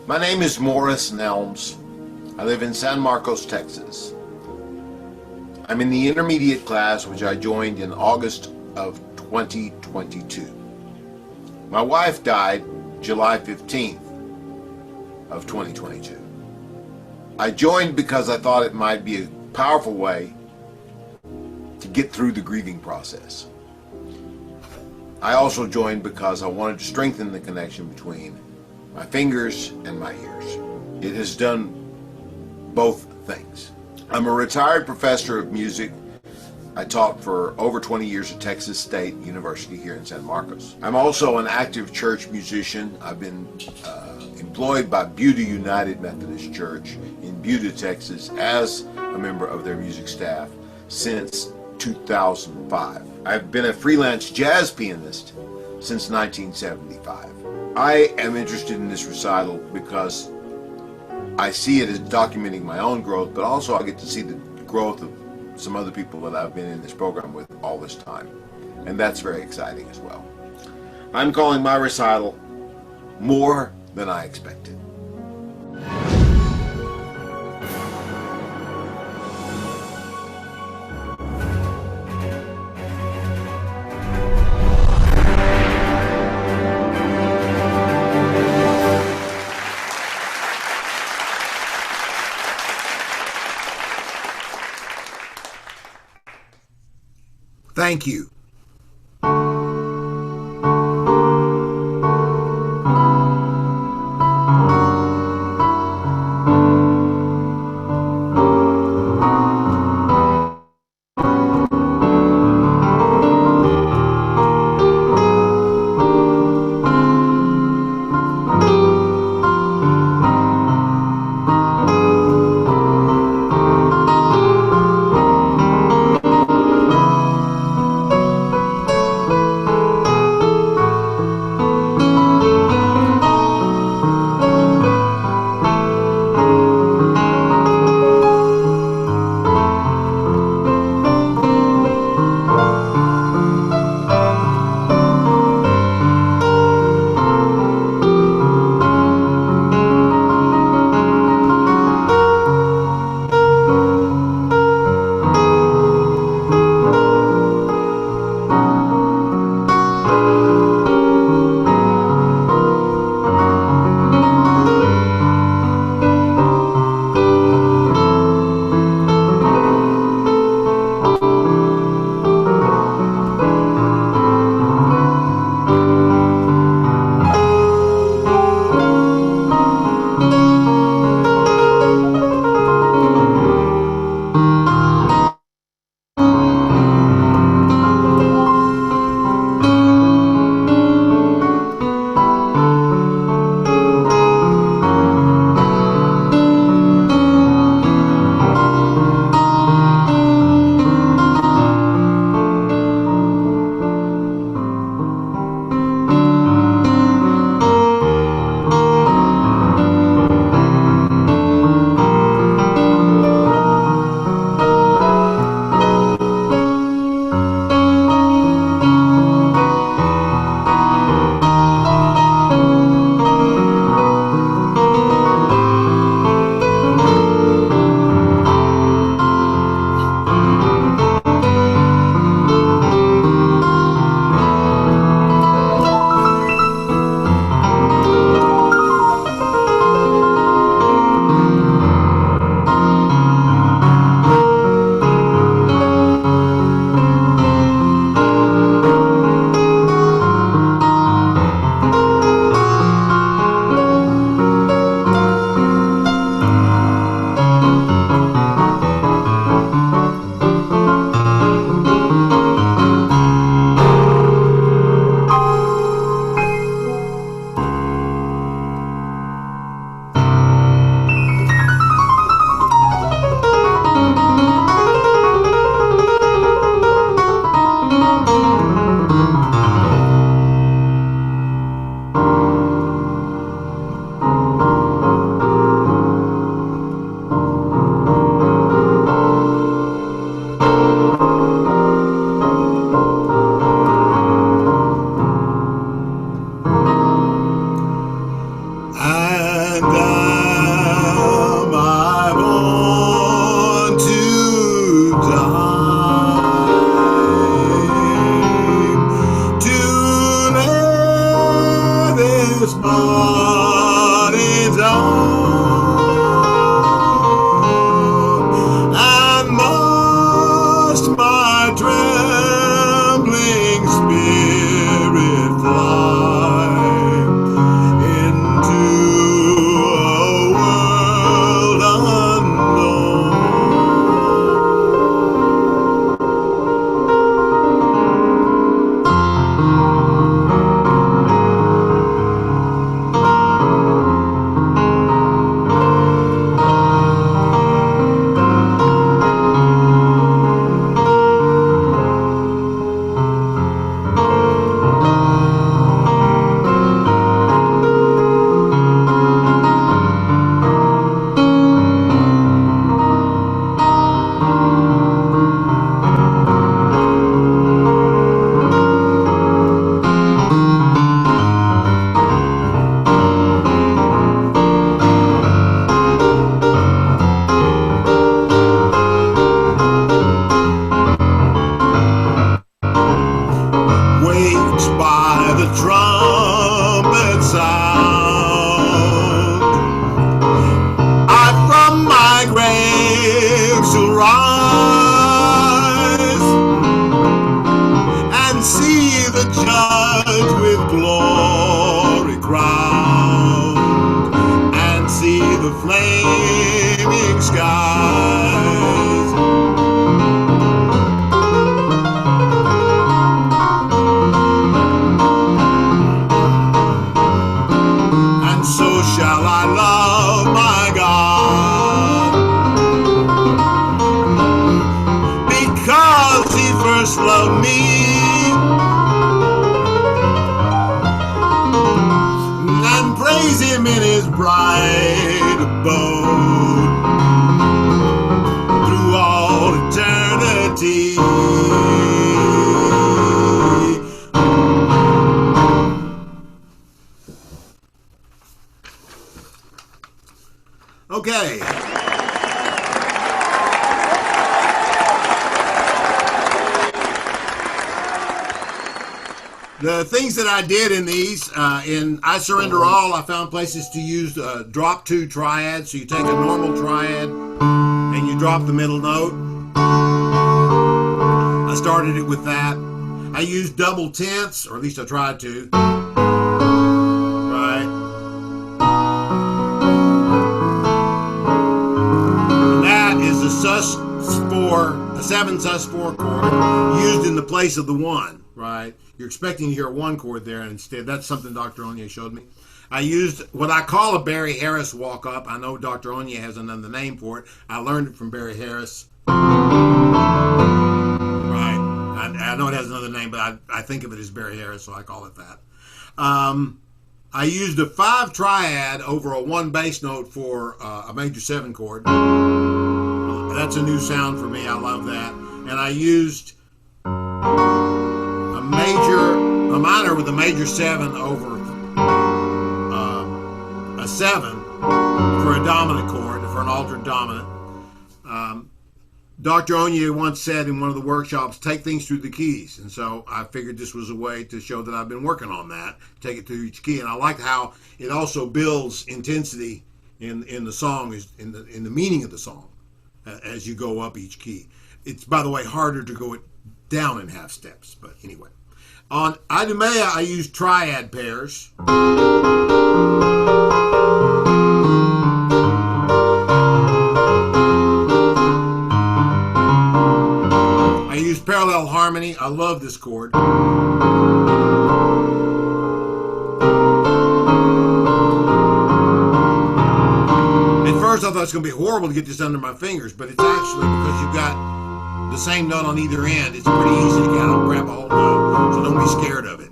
My name is Morris Nelms. I live in San Marcos, Texas. I'm in the intermediate class, which I joined in August of 2022. My wife died July 15th of 2022. I joined because I thought it might be a powerful way to get through the grieving process. I also joined because I wanted to strengthen the connection between my fingers and my ears. It has done both things. I'm a retired professor of music. I taught for over 20 years at Texas State University here in San Marcos. I'm also an active church musician. I've been employed by Buda United Methodist Church in Buda, Texas as a member of their music staff since 2005. I've been a freelance jazz pianist since 1975. I am interested in this recital because I see it as documenting my own growth, but also I get to see the growth of some other people that I've been in this program with all this time. And that's very exciting as well. I'm calling my recital More Than I Expected. Thank you. trembling spirit fly into a world unknown. Waked by the trumpet sound, I from my grave shall rise and see the judge with glory crowned, and see the flaming skies. And so shall I love my God, because he first loved me, and praise him in his bright abode through all eternity. Okay. The things that I did in these, in I Surrender All, I found places to use drop two triads. So you take a normal triad and you drop the middle note. I started it with that. I used double tenths, or at least I tried to. Right. And that is a sus4, a 7 sus4 chord used in the place of the 1. Right. You're expecting to hear a 1 chord there, and instead, that's something Dr. Onye showed me. I used what I call a Barry Harris walk-up. I know Dr. Onye has another name for it. I learned it from Barry Harris. Right. I know it has another name, but I think of it as Barry Harris, so I call it that. I used a 5 triad over a 1 bass note for a major 7 chord. That's a new sound for me. I love that. And I used a minor with a major 7 over a 7 for a dominant chord, for an altered dominant. Dr. Onye once said in one of the workshops, take things through the keys. And so I figured this was a way to show that I've been working on that, take it through each key. And I like how it also builds intensity in the song, in the meaning of the song as you go up each key. It's, by the way, harder to go it down in half steps, but anyway. On Idumea, I used triad pairs. I used parallel harmony. I love this chord. At first, I thought it was going to be horrible to get this under my fingers, but it's actually because you've got the same note on either end. It's pretty easy to get out and grab a whole note, so don't be scared of it.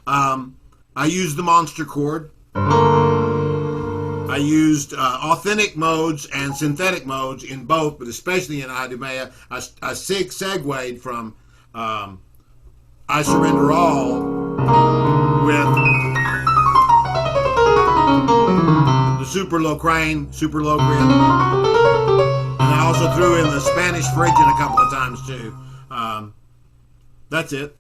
I used the monster chord. I used authentic modes and synthetic modes in both, but especially in Idumea. I segued from I Surrender All with the super low crane, super low grid. And I also threw in the Spanish Phrygian a couple of times too. That's it.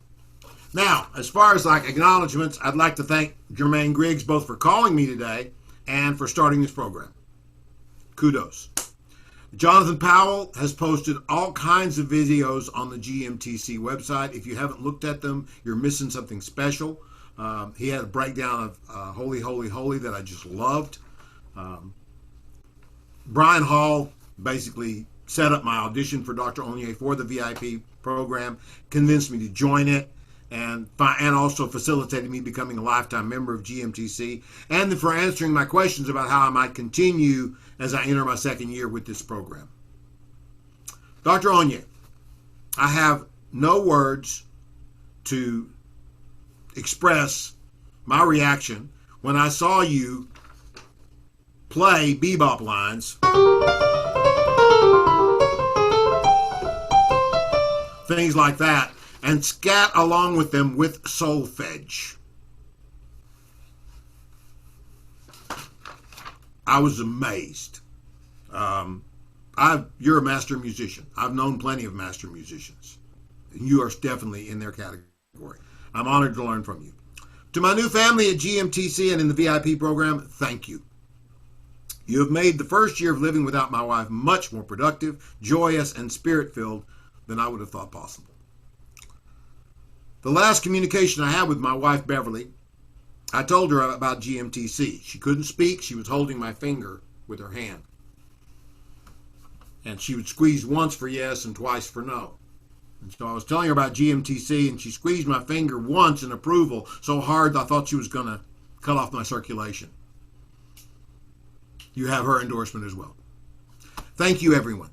Now, as far as like acknowledgments, I'd like to thank Jermaine Griggs both for calling me today and for starting this program. Kudos. Jonathan Powell has posted all kinds of videos on the GMTC website. If you haven't looked at them, you're missing something special. He had a breakdown of Holy, Holy, Holy that I just loved. Brian Hall basically set up my audition for Dr. Onye for the VIP program, convinced me to join it, and also facilitated me becoming a lifetime member of GMTC, and for answering my questions about how I might continue as I enter my second year with this program. Dr. Onye, I have no words to express my reaction when I saw you play bebop lines, things like that, and scat along with them with solfege. I was amazed. You're a master musician. I've known plenty of master musicians. You are definitely in their category. I'm honored to learn from you. To my new family at GMTC and in the VIP program, thank you. You have made the first year of living without my wife much more productive, joyous, and spirit-filled than I would have thought possible. The last communication I had with my wife, Beverly, I told her about GMTC. She couldn't speak. She was holding my finger with her hand. And she would squeeze once for yes and twice for no. And so I was telling her about GMTC, and she squeezed my finger once in approval so hard I thought she was going to cut off my circulation. You have her endorsement as well. Thank you, everyone.